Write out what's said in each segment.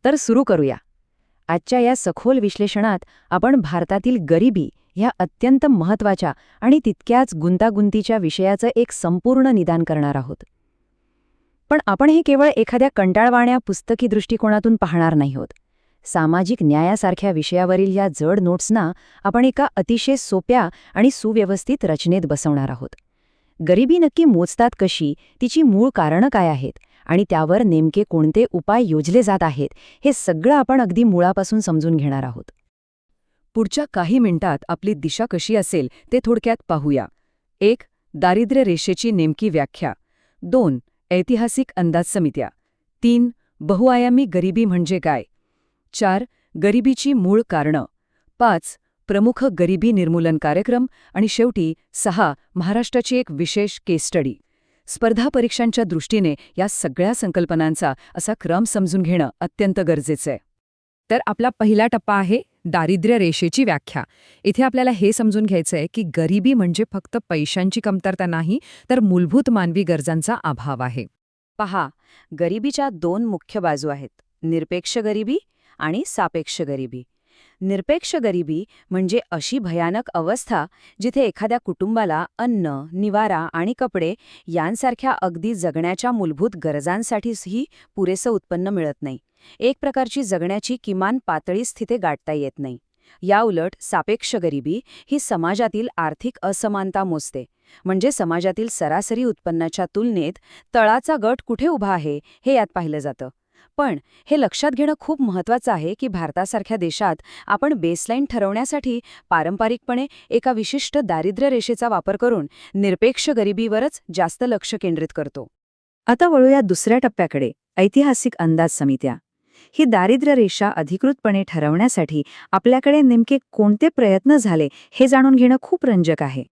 तर सुरू करूया. आजच्या या सखोल विश्लेषणात आपण भारतातील गरिबी ह्या अत्यंत महत्त्वाच्या आणि तितक्याच गुंतागुंतीच्या विषयाचं एक संपूर्ण निदान करणार आहोत. पण आपण हे केवळ एखाद्या कंटाळवाण्या पुस्तकी दृष्टिकोनातून पाहणार नाही आहोत. सामाजिक न्यायासारख्या विषयावरील या जड नोट्सना आपण एका अतिशय सोप्या आणि सुव्यवस्थित रचनेत बसवणार आहोत. गरिबी नक्की मोजतात कशी, तिची मूळ कारणं काय आहेत आणि त्यावर नेमके कोणते उपाय योजले जात आहेत, हे सगळं आपण अगदी मुळापासून समजून घेणार आहोत. पुढच्या काही मिनिटात आपली दिशा कशी असेल ते थोडक्यात पाहूया. 1. दारिद्र्य रेषेची नेमकी व्याख्या. 2. ऐतिहासिक अंदाज समित्या. 3. बहुआयामी गरिबी म्हणजे काय. 4. गरिबीची मूळ कारणं. 5. प्रमुख गरिबी निर्मूलन कार्यक्रम. आणि शेवटी 6. महाराष्ट्राची एक विशेष केस स्टडी. स्पर्धा परीक्षांच्या दृष्टीने या सगळ्या संकल्पनांचा असा क्रम समजून घेणं अत्यंत गरजेचं आहे. तर आपला पहिला टप्पा आहे दारिद्र्य रेषेची व्याख्या. इथे आपल्याला हे समजून घ्यायचंय की गरिबी म्हणजे फक्त पैशांची कमतरता नाही, तर मूलभूत मानवी गरजांचा अभाव आहे. पहा, गरिबीच्या 2 मुख्य बाजू आहेत, निरपेक्ष गरिबी आणि सापेक्ष गरिबी. निरपेक्ष गरिबी म्हणजे अशी भयानक अवस्था जिथे एखाद्या कुटुंबाला अन्न, निवारा आणि कपडे यांसारख्या अगदी जगण्याच्या मूलभूत गरजांसाठीही पुरेसं उत्पन्न मिळत नाही. एक प्रकारची जगण्याची किमान पातळी स्थिती गाठता येत नाही. याउलट सापेक्ष गरिबी ही समाजातील आर्थिक असमानता मोजते. म्हणजे समाजातील सरासरी उत्पन्नाच्या तुलनेत तळाचा गट कुठे उभा आहे हे यात पाहिलं जातं. पण हे लक्षात घेणं खूप महत्त्वाचं आहे की भारतासारख्या देशात आपण बेसलाईन ठरवण्यासाठी पारंपरिकपणे एका विशिष्ट दारिद्र्य रेषेचा वापर करून निरपेक्ष गरिबीवरच जास्त लक्ष केंद्रित करतो. आता वळूया दुसऱ्या टप्प्याकडे, ऐतिहासिक अंदाज समित्या. ही दारिद्र्य रेषा अधिकृतपणे ठरवण्यासाठी आपल्याकडे नेमके कोणते प्रयत्न झाले हे जाणून घेणं खूप रंजक आहे.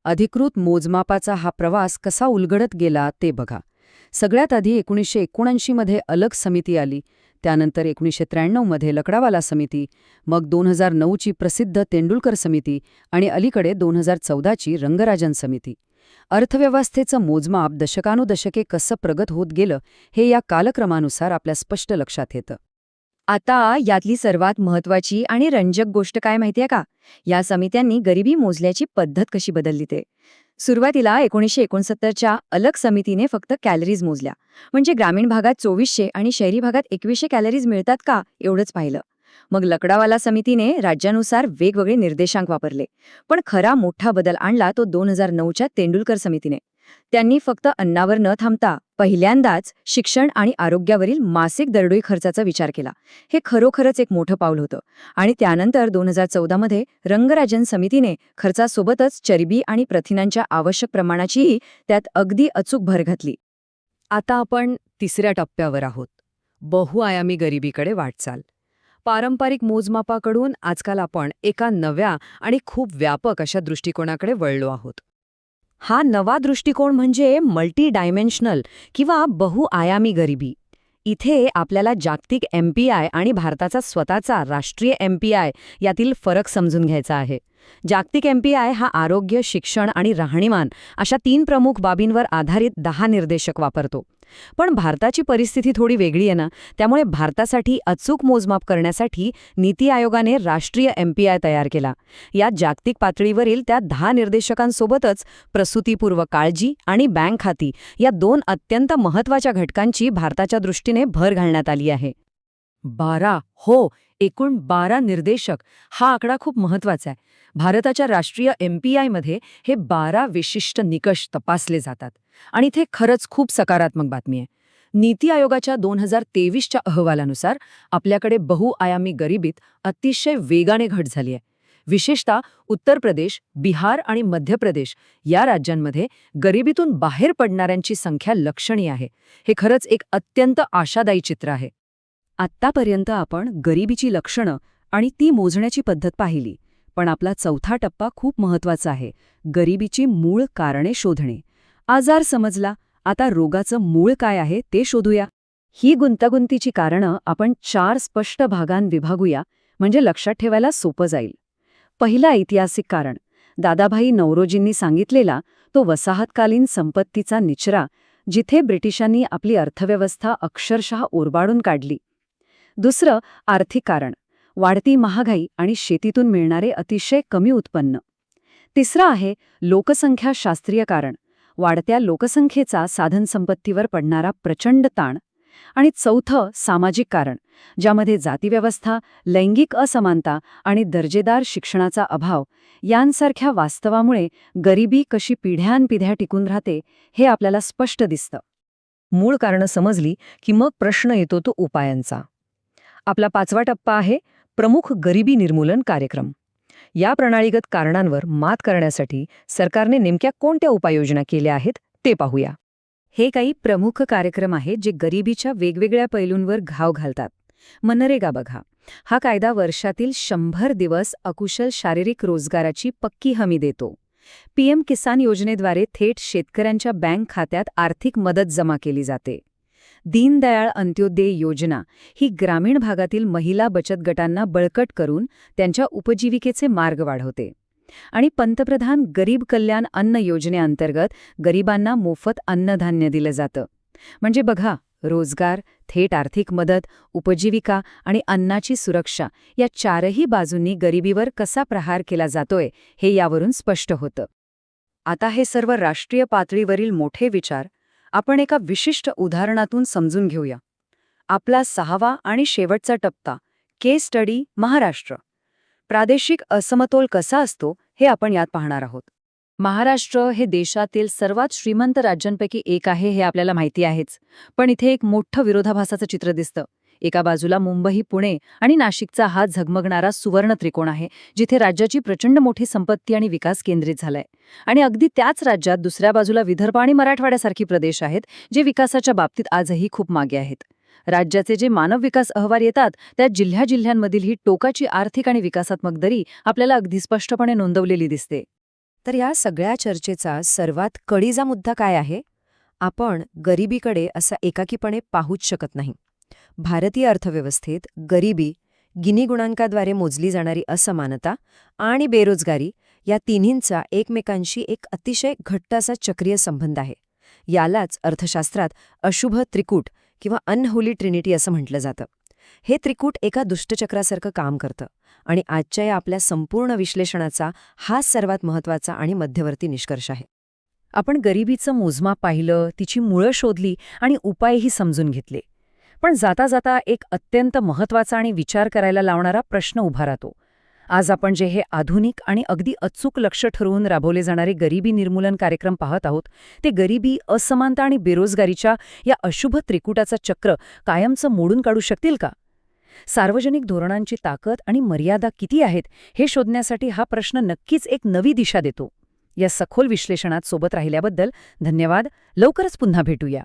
अधिकृत मोजमापाचा हा प्रवास कसा उलगडत गेला ते बघा. सगळ्यात आधी 1979 मध्ये अलग समिती आली, त्यानंतर 1993 मध्ये लकडावाला समिती, मग 2009 ची प्रसिद्ध तेंडुलकर समिती आणि अलीकडे 2014 ची रंगराजन समिती. अर्थव्यवस्थेचं मोजमाप दशकानुदशके कसं प्रगत होत गेलं हे या कालक्रमानुसार आपल्या स्पष्ट लक्षात येतं. आता यातली सर्वात महत्त्वाची आणि रंजक गोष्ट काय माहितीये का? या समित्यांनी गरिबी मोजल्याची पद्धत कशी बदलली ते. सुरुवातीला 1969च्या अलग समितीने फक्त कॅलरीज मोजल्या. म्हणजे ग्रामीण भागात 2400 आणि शहरी भागात 2100 कॅलरीज मिळतात का एवढंच पाहिलं. मग लकडावाला समितीने राज्यानुसार वेगवेगळे निर्देशांक वापरले. पण खरा मोठा बदल आणला तो 2009च्या तेंडुलकर समितीने. त्यांनी फक्त अन्नावर न थांबता पहिल्यांदाच शिक्षण आणि आरोग्यावरील मासिक दरडोई खर्चाचा विचार केला. हे खरोखरच एक मोठं पाऊल होतं. आणि त्यानंतर 2014 मध्ये रंगराजन समितीने खर्चासोबतच चरबी आणि प्रथिनांच्या आवश्यक प्रमाणाचीही त्यात अगदी अचूक भर घातली. आता आपण तिसऱ्या टप्प्यावर आहोत, बहुआयामी गरिबीकडे वाटचाल. पारंपरिक मोजमापाकडून आजकाल आपण एका नव्या आणि खूप व्यापक अशा दृष्टिकोनाकडे वळलो आहोत. हा नवा दृष्टिकोन म्हणजे मल्टी डायमेन्शनल किंवा बहुआयामी गरिबी. इथे आपल्याला जागतिक MPI आणि भारताचा स्वतःचा राष्ट्रीय MPI यातील फरक समजून घ्यायचा आहे. जागतिक MPI हा आरोग्य, शिक्षण आणि राहणीमान अशा 3 प्रमुख बाबींवर आधारित 10 निर्देशक वापरतो. पण भारताची परिस्थिती थोडी वेगळी आहे ना, त्यामुळे भारतासाठी अचूक मोजमाप करण्यासाठी नीती आयोगाने राष्ट्रीय MPI तयार केला. या जागतिक पातळीवरील त्या 10 निर्देशकांसोबतच प्रसूतीपूर्व काळजी आणि बँक खाती या 2 अत्यंत महत्त्वाच्या घटकांची भारताच्या दृष्टीने भर घालण्यात आली आहे. 12 हो, एकूण 12 निर्देशक. हा आकडा खूप महत्त्वाचा आहे. भारताच्या राष्ट्रीय MPI मध्ये हे 12 विशिष्ट निकष तपासले जातात. आणि इथे खरंच खूप सकारात्मक बातमी आहे. नीती आयोगाच्या 2023च्या अहवालानुसार आपल्याकडे बहुआयामी गरिबीत अतिशय वेगाने घट झाली आहे. विशेषतः उत्तर प्रदेश, बिहार आणि मध्य प्रदेश या राज्यांमध्ये गरिबीतून बाहेर पडणाऱ्यांची संख्या लक्षणीय आहे. हे खरंच एक अत्यंत आशादायी चित्र आहे. आत्तापर्यंत आपण गरिबीची लक्षणं आणि ती मोजण्याची पद्धत पाहिली. पण आपला चौथा टप्पा खूप महत्त्वाचा आहे, गरिबीची मूळ कारणे शोधणे. आजार समजला, आता रोगाचं मूळ काय आहे ते शोधूया. ही गुंतागुंतीची कारणं आपण 4 स्पष्ट भागांत विभागूया, म्हणजे लक्षात ठेवायला सोपं जाईल. पहिलं ऐतिहासिक कारण, दादाभाई नौरोजींनी सांगितलेला तो वसाहतकालीन संपत्तीचा निचरा, जिथे ब्रिटिशांनी आपली अर्थव्यवस्था अक्षरशः ओरबाडून काढली. दुसरं आर्थिक कारण, वाढती महागाई आणि शेतीतून मिळणारे अतिशय कमी उत्पन्न. तिसरं आहे लोकसंख्याशास्त्रीय कारण, वाढत्या लोकसंख्येचा साधनसंपत्तीवर पडणारा प्रचंड ताण. आणि चौथं सामाजिक कारण, ज्यामध्ये जातीव्यवस्था, लैंगिक असमानता आणि दर्जेदार शिक्षणाचा अभाव यांसारख्या वास्तवामुळे गरिबी कशी पिढ्यानपिढ्या टिकून राहते हे आपल्याला स्पष्ट दिसतं. मूळ कारणं समजली की मग प्रश्न येतो तो उपायांचा. आपला 5वा टप्पा आहे प्रमुख गरिबी निर्मूलन कार्यक्रम. या प्रणालीगत कारणांवर मात करण्यासाठी सरकारने नेमक्या कोणत्या उपाययोजना केल्या आहेत ते पाहूया. हे काही प्रमुख कार्यक्रम आहेत जे गरिबीच्या वेगवेगळ्या पैलूंवर घाव घालतात. मनरेगा बघा, हा कायदा वर्षातील 100 दिवस अकुशल शारीरिक रोजगाराची पक्की हमी देतो. पीएम किसान योजनेद्वारे थेट शेतकऱ्यांच्या बँक खात्यात आर्थिक मदत जमा केली जाते. दीनदयाळ अंत्योदय योजना ही ग्रामीण भागातील महिला बचत गटांना बळकट करून त्यांच्या उपजीविकेचे मार्ग वाढवते. आणि पंतप्रधान गरीब कल्याण अन्न योजनेअंतर्गत गरिबांना मोफत अन्नधान्य दिलं जातं. म्हणजे बघा, रोजगार, थेट आर्थिक मदत, उपजीविका आणि अन्नाची सुरक्षा या चारही बाजूंनी गरिबीवर कसा प्रहार केला जातोय हे यावरून स्पष्ट होतं. आता हे सर्व राष्ट्रीय पातळीवरील मोठे विचार आपण एका विशिष्ट उदाहरणातून समजून घेऊया. आपला 6वा आणि शेवटचा टप्पा, केस स्टडी महाराष्ट्र. प्रादेशिक असमतोल कसा असतो हे आपण यात पाहणार आहोत. महाराष्ट्र हे देशातील सर्वात श्रीमंत राज्यांपैकी एक आहे हे आपल्याला माहिती आहेच. पण इथे एक मोठं विरोधाभासाचं चित्र दिसतं. एका बाजूला मुंबई, पुणे आणि नाशिकचा हा झगमगणारा सुवर्ण त्रिकोण आहे, जिथे राज्याची प्रचंड मोठी संपत्ती आणि विकास केंद्रित झालाय. आणि अगदी त्याच राज्यात दुसऱ्या बाजूला विदर्भ आणि मराठवाड्यासारखी प्रदेश आहेत, जे विकासाच्या बाबतीत आजही खूप मागे आहेत. राज्याचे जे मानव विकास अहवाल येतात त्यात जिल्ह्यांमधील ही टोकाची आर्थिक आणि विकासात्मक दरी आपल्याला अगदी स्पष्टपणे नोंदवलेली दिसते. तर या सगळ्या चर्चेचा सर्वात कळीचा मुद्दा काय आहे? आपण गरिबीकडे असा एकाकीपणे पाहूच शकत नाही. भारतीय अर्थव्यवस्थेत गरिबी, गिनी गुणांकाद्वारे मोजली जाणारी असमानता आणि बेरोजगारी या तिन्हींचा एकमेकांशी एक अतिशय घट्ट असा चक्रीय संबंध आहे. यालाच अर्थशास्त्रात अशुभ त्रिकूट किंवा अनहोली ट्रिनिटी असं म्हटलं जातं. हे त्रिकूट एका दुष्टचक्रासारखं काम करतं आणि आजच्या या आपल्या संपूर्ण विश्लेषणाचा हा सर्वात महत्त्वाचा आणि मध्यवर्ती निष्कर्ष आहे. आपण गरिबीचं मोजमाप पाहिलं, तिची मुळं शोधली आणि उपायही समजून घेतले. पण जाता जाता एक अत्यंत महत्त्वाचा आणि विचार करायला लावणारा प्रश्न उभा राहतो. आज आपण जे हे आधुनिक आणि अगदी अचूक लक्ष ठरवून राबवले जाणारे गरिबी निर्मूलन कार्यक्रम पाहत आहोत, ते गरिबी, असमानता आणि बेरोजगारीच्या या अशुभ त्रिकूटाचं चक्र कायमचं मोडून काढू शकतील का? सार्वजनिक धोरणांची ताकद आणि मर्यादा किती आहेत हे शोधण्यासाठी हा प्रश्न नक्कीच एक नवी दिशा देतो. या सखोल विश्लेषणात सोबत राहिल्याबद्दल धन्यवाद. लवकरच पुन्हा भेटूया.